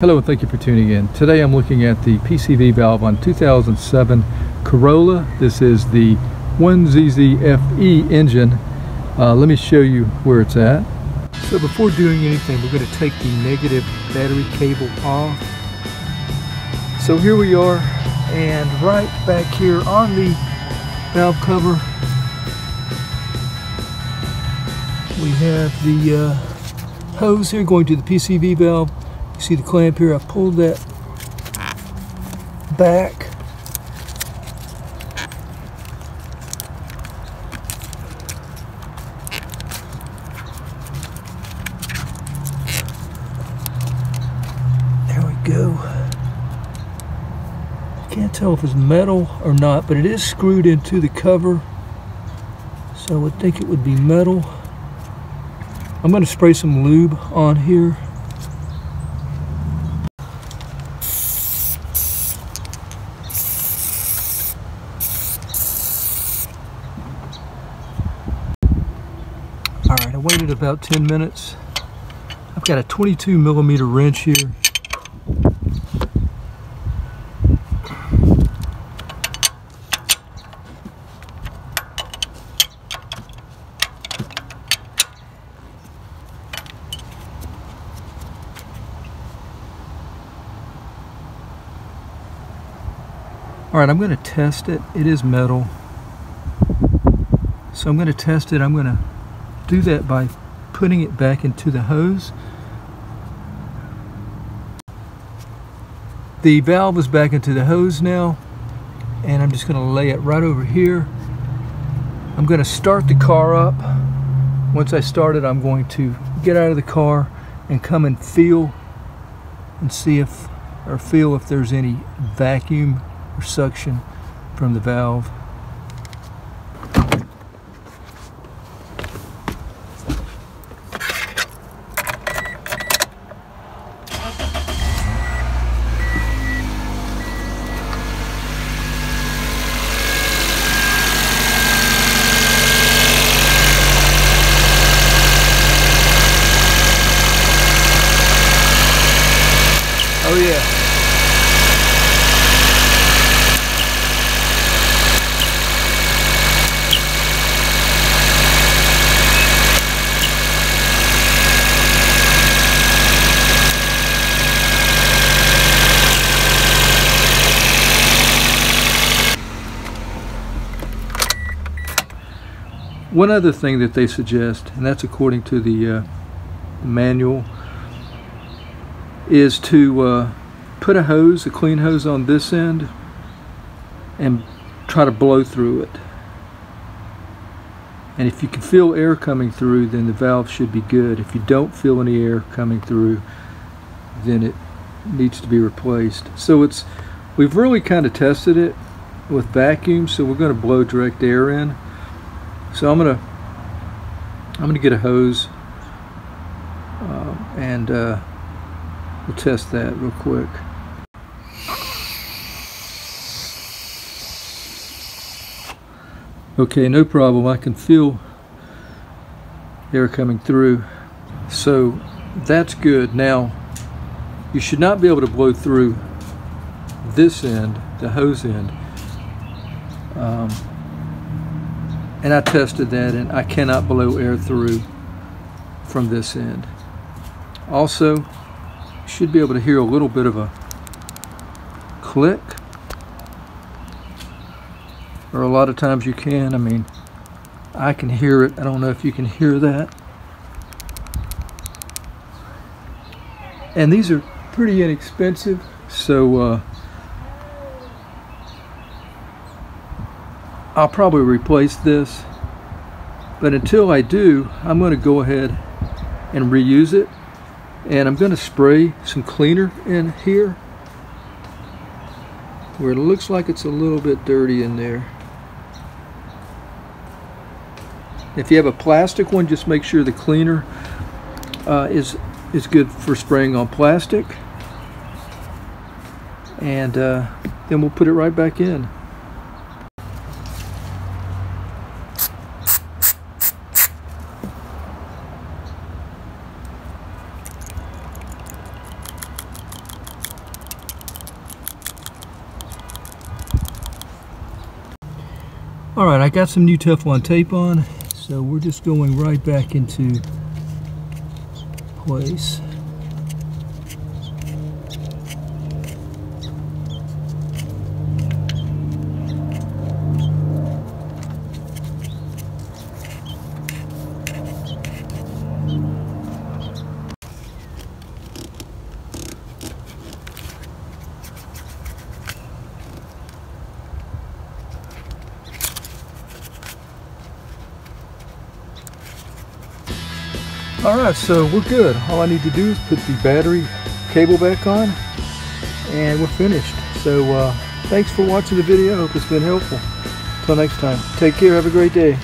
Hello and thank you for tuning in. Today I'm looking at the PCV valve on 2007 Corolla. This is the 1ZZFE engine. Let me show you where it's at. So before doing anything, we're going to take the negative battery cable off. So here we are, and right back here on the valve cover we have the hose here going to the PCV valve. You see the clamp here, I pulled that back. There we go. Can't tell if it's metal or not, but it is screwed into the cover, so I would think it would be metal. I'm going to spray some lube on here. Alright, I waited about 10 minutes. I've got a 22mm wrench here. Alright, I'm going to test it. It is metal. So I'm going to test it. I'm going to do that by putting it back into the hose. The valve is back into the hose now, and I'm just going to lay it right over here. I'm going to start the car up. Once I start it, I'm going to get out of the car and come and feel and see if, or feel if there's any vacuum or suction from the valve. Oh yeah. One other thing that they suggest, and that's according to the manual, is to put a hose, a clean hose on this end, and try to blow through it. And if you can feel air coming through, then the valve should be good. If you don't feel any air coming through, then it needs to be replaced. So we've really kind of tested it with vacuum, so we're going to blow direct air in. So I'm gonna get a hose and we'll test that real quick. Okay, no problem. I can feel air coming through, so that's good. Now you should not be able to blow through this end, the hose end. And I tested that, and I cannot blow air through from this end. Also, you should be able to hear a little bit of a click, or a lot of times you can. I mean, I can hear it. I don't know if you can hear that. And these are pretty inexpensive, so I'll probably replace this, but until I do, I'm going to go ahead and reuse it, and I'm going to spray some cleaner in here where it looks like it's a little bit dirty in there. If you have a plastic one, just make sure the cleaner is good for spraying on plastic, and then we'll put it right back in. Alright, I got some new Teflon tape on, so we're just going right back into place. Alright, so we're good. All I need to do is put the battery cable back on and we're finished. So thanks for watching the video. I hope it's been helpful. Until next time, take care. Have a great day.